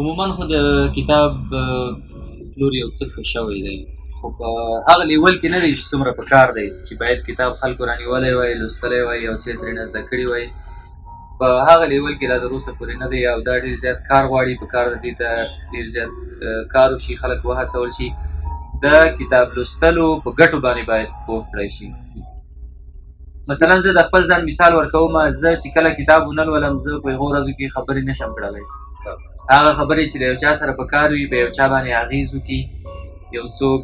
عموما خو د کتاب پلور یو څه ښه شوی دی، خو په هغه لیول کې نه دی چې څومره په کار دی چې باید کتاب خلکو رانیولی وای، لوستلی وای، یو څه یې ترېنه زده کړي وای. په هغه لیول کې لا تر اوسه پورې نه دی، او دا ډېر زیات کار غواړي. په کار دې ته ډېر زیات کار وشي، خلک وهڅول شي د کتاب لوستلو په ګټو باندې باید پوه کړی شي. مثلا زه د خپل ځان مثال ورکوم، زه چې کله کتاب ونه لولم زه په هغو ورځو کې خبرې نشم کړلی. هغه خبرې چې د یو چا سره په کار وي، په یو چا باندې اغېز وکړي، یو څوک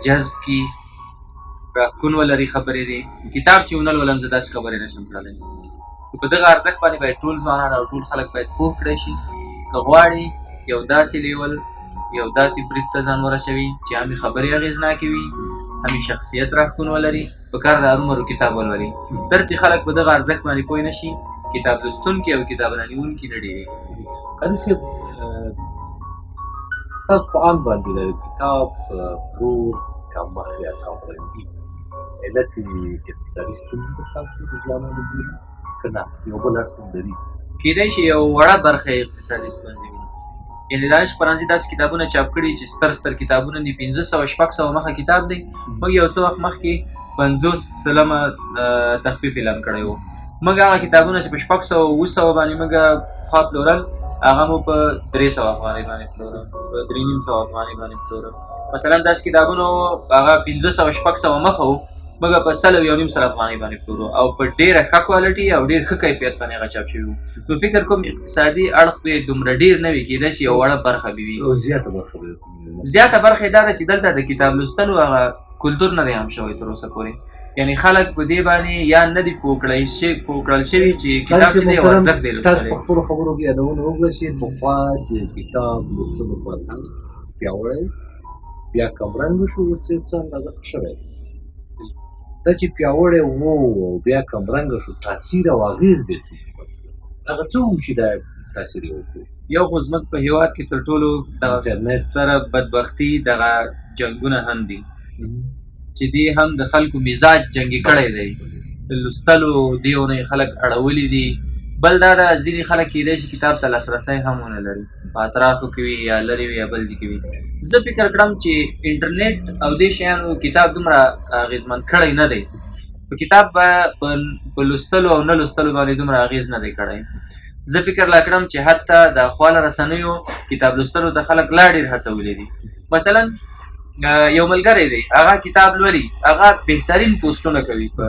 جذب کړي، راښکون ولري خبرې دي، کتاب چې ونه لولم زه داسې خبرې نشم کړلی. په دغه ارزښت باندې باید ټول ځوانان او ټول خلک باید پوه کړی شي که غواړي یو داسې لیول، یو داسې برید ته ځان ورسوي چې هم خبرې اغېزناکې وي، هم شخصیت راښکون ولري، په کار د هرومرو کتاب ولولي. تر چې خلک په دغه ارزښت باندې پوه نه شي، کتاب لوستونکي او کتاب رانیونکي نه ډېرېږي. قاضي صاحب، ستاسو په اند باندې د کتاب پلور کمښت یا کمرنګي علت اقتصادي ستونزې په خلکو د ځوانانو بولي که نه یو بل اړخ هم لري؟ کیدای شي یو وړه برخه اقتصادي ستونزې وي. یعنې دانش خپرندځي داسې کتابونه چاپ کړي چې ستر ستر کتابونه دي، 500 شپږ مخه کتاب دی. موږ یو څه وخت مخکې 50 سلمه تخفیف اعلان کړی و. موږ هغه کتابونه چې په 600 باندې موږ خوا پلورل، هغه مو په 300 افغانۍ باندې پلورل، په 350 افغانۍ باندې پلورل. مثلا داسې کتابونو هغه 500 شپږ مخه و، موږ په 100 افغانۍ باندې پلورو، او په ډېره ښه کوالټي او ډېر ښه کیفیت باندې هغه چاپ شوي وو. نو فکر کوم اقتصادي اړخ به دومره ډېر نه وي، کېدای شي یو وړه برخه به وي. زیاته برخه به زیاته برخه یې دا ده چې دلته د کتاب لوستلو هغه کلتور نه دی عام شوی تر اوسه پورې. یعنې خلک په دې باندې یا نه دي پوه کړل شوي چې کتاب چې دی یو ارزښت دی لوستلی. تاسو په خپلو خبرو کې یادونه وکړه چې پخوا د کتاب لوستلو فرهنګ پیاوړی بیا کمرنګ شو، اوس یې څه اندازه ښه شوی دی. دا چې پیاوړی و او بیا کمرنګ شو، تاثیر او اغېز به څه هغه څه و چې دا تاثیر یې وکړو؟ یو خو زموږ په هېواد کې تر ټولو دغه ستره بدبختي دغه جنګونه هم دي چې دی هم د خلکو مزاج جنګي کړی دی. لوستلو دیونه یې خلک اړولي دي. بل دا ده ځینې خلک کېدای شي کتاب ته لاسرسی هم ونه لري، په اطرافو کې وي یا لرې وي یا بل ځای کې وي. زه فکر کړم چې انټرنیټ او دې شیانو کتاب دومره اغېزمن کړی نه دی. په کتاب په لوستلو او نه لوستلو باندې دومره اغېز نه دی کړی. زه فکر لا کړم چې حتی د خواله رسنیو کتاب لوستلو ته خلک لا ډېر هڅولي دي. مثلا یو ملګری دی، هغه کتاب لولي، هغه بهترین پوسټونه کوي په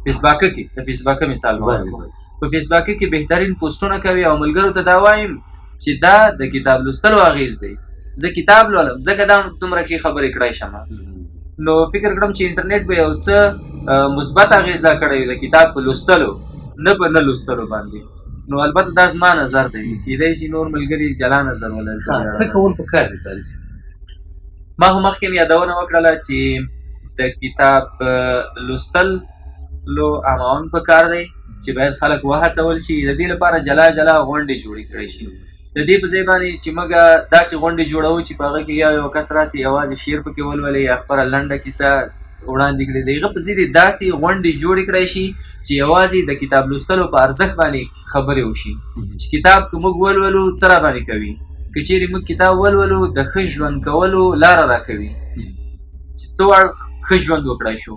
فیسباک کې. د فیسباک مثال وایم، په فیسباک کې بهترین پوسټونه کوي، او ملګرو ته دا وایم چې دا د کتاب لوستلو اغېز دی. زه کتاب لولم ځکه دا دومره کې خبرې کړی شم. نو فکر کړم چې انټرنیټ به یو څه مثبت اغېز دا کړی د کتاب په لوستلو، نه په نه لوستلو باندې. نو البته دا زما نظر دی، کېدای شي نور ملګري جلا نظر ولري. څه کول پکار دي قاضي صاحب؟ ما هم مخکې یادونه وکړله چې د کتاب لوستلو عامول پکار دی چې باید خلک وهڅول شي. د دې لپاره جلا جلا غونډې جوړې کړی شي. د دې په ځای باندې چې موږ داسې غونډې جوړوو چې په هغه کې یو کس راسي یوازې شعر پکې ولولي یا خپله لنډه کیسه وړاندې کړي. د هغه په ځای داسې غونډې جوړې کړی شي چې یوازې د کتاب لوستلو په ارزښت باندې خبرې وشي، چې کتاب که موږ ولولو څه راباندې کوي، که چیرې موږ کتاب ولولو د ښه ژوند کولو لاره راکوي، چې څه وړ ښه ژوند وکړای شو.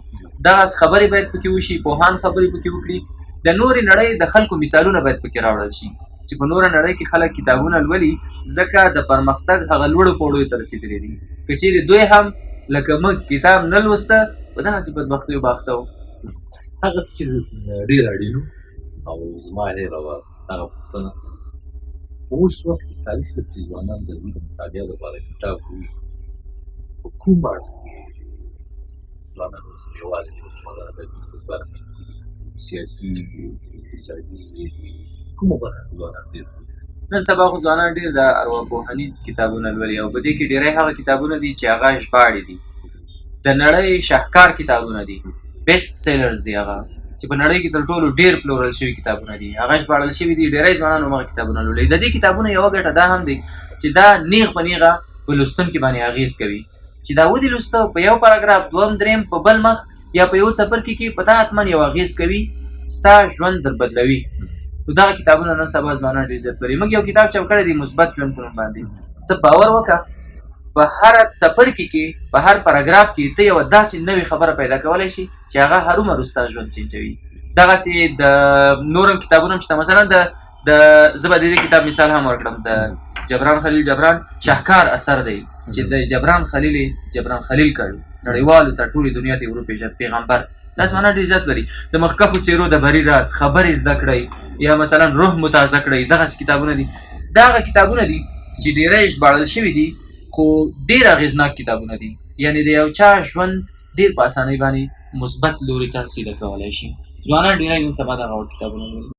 دغسې خبرې باید پکې وشي، پوهان خبرې پکې وکړي. د نورې نړۍ د خلکو مثالونه باید پکې راوړل شي چې په نوره نړۍ کې خلک کتابونه لولي، ځکه د پرمختګ هغه لوړو پوړیو ته رسېدلي دي. که چیرې دوی هم لکه موږ کتاب نه لوسته، په دغسې بدبختیو باخته وو. هغه څه چې ډېر اړین او زما هېره وه هغه پوښتنه، په اوس وخت کې قاضي صاحب چې ځوانان د ځي د مطالعې لپاره کتاب کوي، په کوم اړخ کې ځوانان اوس یوازې د ادبي، فرهنګي، سیاسي، اقتصادي، کومه برخه ځوانان ډېر کوي؟ نن سبا خو ځوانان ډېر د ارواپوهنیز کتابونه لولي، او په دې کې ډېری هغه کتابونه دي چې هغه ژباړې دي، د نړۍ شاهکار کتابونه دي، بیسټ سیلرز دي، هغه چې په نړۍ کې تر ټولو ډېر پلورل شوي کتابونه دي، هغه ژباړل شوي دي. ډېری ځوانان همغه کتابونه لولي. د دې کتابونو یوه ګټه دا هم دی چې دا نیغ په نیغه په لوستونکي باندې اغېز کوي، چې دا ودې لوسته په یو پاراګراف، دویم، دریم، په بل مخ یا په یو څپرکي کې په تا حتما یو اغېز کوي، ستا ژوند در بدلوي. نو دغه کتابونه نن سبا ځوانان ډېر زیات لري. موږ یو کتاب چاپ کړی دی مثبت ژوند په نوم باندې. ته باور وکړه په هر څپرکي کې په هر پاراګراف کې ته یوه داسې نوې خبره پیدا کولی شي چې هغه هرومرو ستا ژوند چینجوي. دغسې د نور هم کتابونه هم شته. مثلا زه به د دې کتاب مثال هم ورکړم. د جبران خلیل جبران شاهکار اثر دی چې د جبران خلیل کړ نړیوالو ته ټولې دنیا ته وروپېژند پیغمبر. دا ځوانان ډېر زیات لري. د مخکښو څېرو د بري راز خبرې زده کړئ یا مثلا روح متازه کړئ. دغسې کتابونه دي. دا هغه کتابونه دي چې ډېری ژباړل شوي دي خو ډېر اغېزناک کتابونه دي. یعنې د یو چا ژوند ډېر په اسانۍ باندې مثبت لوري ته سیده کولی شي. ځوانان ډېری نن سبا دغه ډول کتابونه لولي.